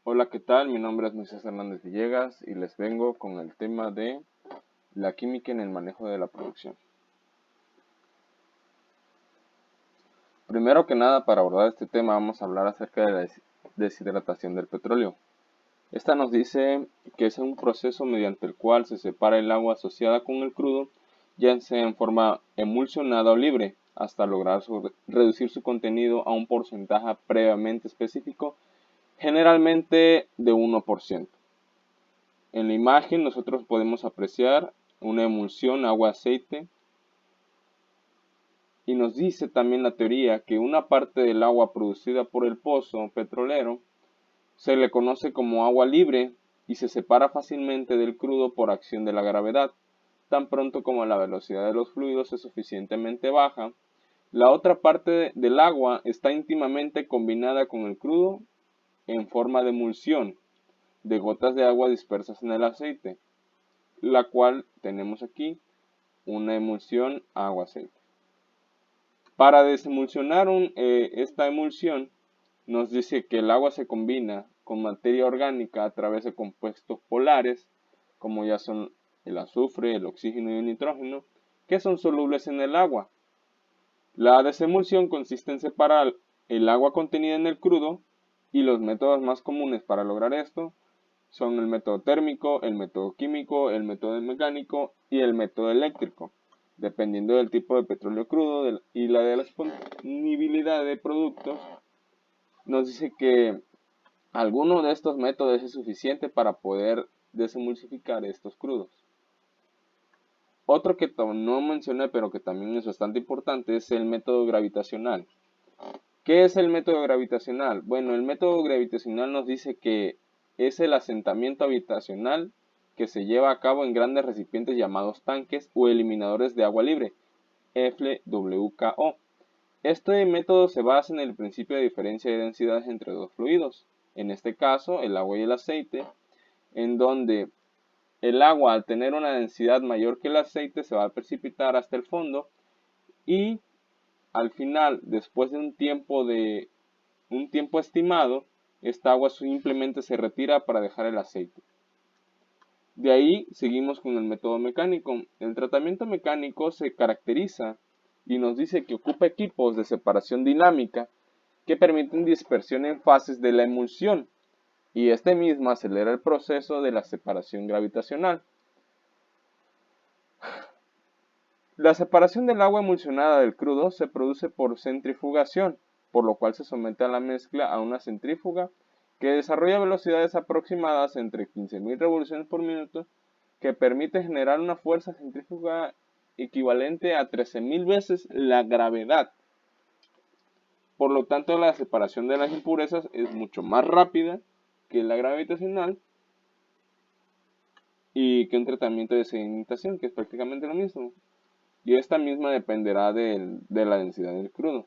Hola, ¿qué tal? Mi nombre es Moisés Hernández Villegas y les vengo con el tema de la química en el manejo de la producción. Primero que nada, para abordar este tema vamos a hablar acerca de la deshidratación del petróleo. Esta nos dice que es un proceso mediante el cual se separa el agua asociada con el crudo, ya sea en forma emulsionada o libre, hasta lograr reducir su contenido a un porcentaje previamente específico, generalmente de 1%. En la imagen nosotros podemos apreciar una emulsión agua-aceite y nos dice también la teoría que una parte del agua producida por el pozo petrolero se le conoce como agua libre y se separa fácilmente del crudo por acción de la gravedad. Tan pronto como la velocidad de los fluidos es suficientemente baja, la otra parte del agua está íntimamente combinada con el crudo en forma de emulsión de gotas de agua dispersas en el aceite, la cual tenemos aquí una emulsión agua-aceite. Para desemulsionar esta emulsión, nos dice que el agua se combina con materia orgánica a través de compuestos polares, como ya son el azufre, el oxígeno y el nitrógeno, que son solubles en el agua. La desemulsión consiste en separar el agua contenida en el crudo y los métodos más comunes para lograr esto son el método térmico, el método químico, el método mecánico y el método eléctrico, dependiendo del tipo de petróleo crudo y la de la disponibilidad de productos. Nos dice que alguno de estos métodos es suficiente para poder desemulsificar estos crudos. Otro que no mencioné, pero que también es bastante importante, es el método gravitacional. ¿Qué es el método gravitacional? Bueno, el método gravitacional nos dice que es el asentamiento habitacional que se lleva a cabo en grandes recipientes llamados tanques o eliminadores de agua libre, FWKO. Este método se basa en el principio de diferencia de densidades entre dos fluidos, en este caso el agua y el aceite, en donde el agua, al tener una densidad mayor que el aceite, se va a precipitar hasta el fondo y al final, después de un tiempo estimado, esta agua simplemente se retira para dejar el aceite. De ahí seguimos con el método mecánico. El tratamiento mecánico se caracteriza y nos dice que ocupa equipos de separación dinámica que permiten dispersión en fases de la emulsión y este mismo acelera el proceso de la separación gravitacional. La separación del agua emulsionada del crudo se produce por centrifugación, por lo cual se somete a la mezcla a una centrífuga que desarrolla velocidades aproximadas entre 15.000 revoluciones por minuto, que permite generar una fuerza centrífuga equivalente a 13.000 veces la gravedad. Por lo tanto, la separación de las impurezas es mucho más rápida que la gravitacional y que un tratamiento de sedimentación, que es prácticamente lo mismo. Y esta misma dependerá de la densidad del crudo.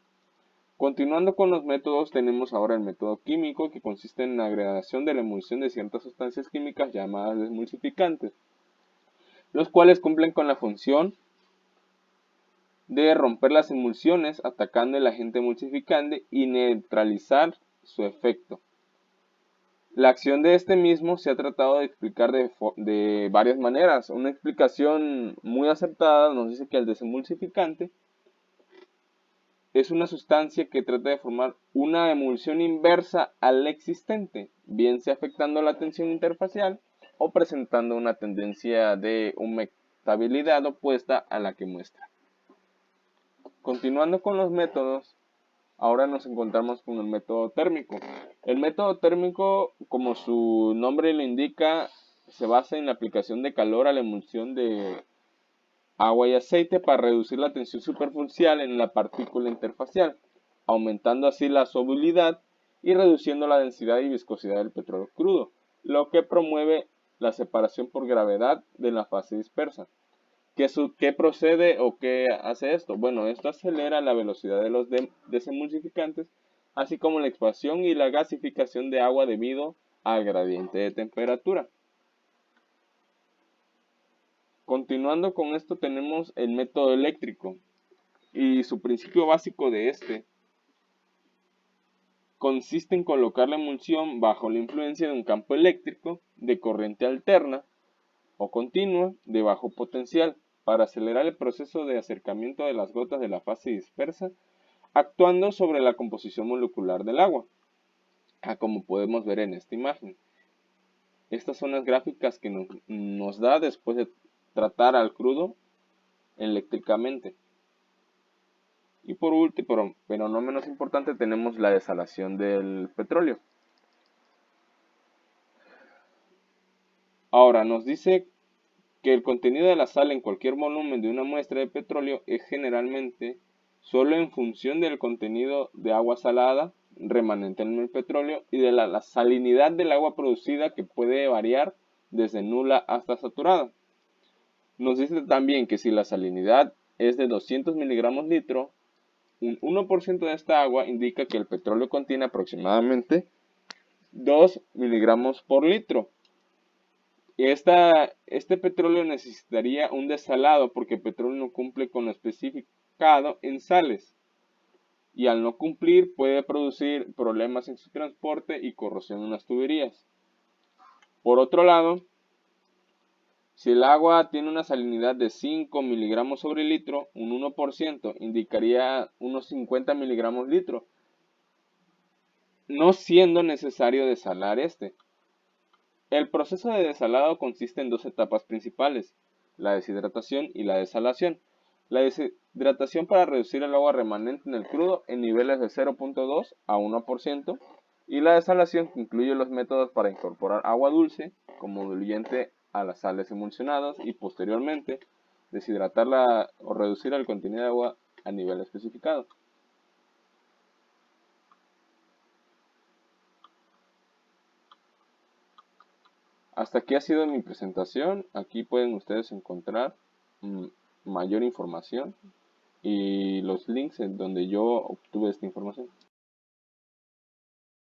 Continuando con los métodos, tenemos ahora el método químico, que consiste en la agregación de la emulsión de ciertas sustancias químicas llamadas desmulsificantes, los cuales cumplen con la función de romper las emulsiones atacando el agente emulsificante y neutralizar su efecto. La acción de este mismo se ha tratado de explicar de varias maneras. Una explicación muy acertada nos dice que el desemulsificante es una sustancia que trata de formar una emulsión inversa al existente, bien sea afectando la tensión interfacial o presentando una tendencia de humectabilidad opuesta a la que muestra. Continuando con los métodos, ahora nos encontramos con el método térmico. El método térmico, como su nombre lo indica, se basa en la aplicación de calor a la emulsión de agua y aceite para reducir la tensión superficial en la partícula interfacial, aumentando así la solubilidad y reduciendo la densidad y viscosidad del petróleo crudo, lo que promueve la separación por gravedad de la fase dispersa. ¿Qué procede o qué hace esto? Bueno, esto acelera la velocidad de los desemulsificantes, así como la expansión y la gasificación de agua debido al gradiente de temperatura. Continuando con esto tenemos el método eléctrico y su principio básico de este consiste en colocar la emulsión bajo la influencia de un campo eléctrico de corriente alterna o continua de bajo potencial para acelerar el proceso de acercamiento de las gotas de la fase dispersa, actuando sobre la composición molecular del agua, como podemos ver en esta imagen. Estas son las gráficas que nos da después de tratar al crudo eléctricamente. Y por último, pero no menos importante, tenemos la desalación del petróleo. Ahora, nos dice que el contenido de la sal en cualquier volumen de una muestra de petróleo es generalmente solo en función del contenido de agua salada remanente en el petróleo y de la salinidad del agua producida, que puede variar desde nula hasta saturada. Nos dice también que si la salinidad es de 200 miligramos litro, un 1% de esta agua indica que el petróleo contiene aproximadamente 2 miligramos por litro. Este petróleo necesitaría un desalado porque el petróleo no cumple con lo especificado en sales, y al no cumplir puede producir problemas en su transporte y corrosión en las tuberías. Por otro lado, si el agua tiene una salinidad de 5 miligramos sobre litro, un 1% indicaría unos 50 miligramos litro, no siendo necesario desalar este. El proceso de desalado consiste en dos etapas principales, la deshidratación y la desalación. La deshidratación para reducir el agua remanente en el crudo en niveles de 0.2 a 1%, y la desalación, que incluye los métodos para incorporar agua dulce como diluyente a las sales emulsionadas y posteriormente deshidratarla o reducir el contenido de agua a nivel especificado. Hasta aquí ha sido mi presentación. Aquí pueden ustedes encontrar mayor información y los links en donde yo obtuve esta información.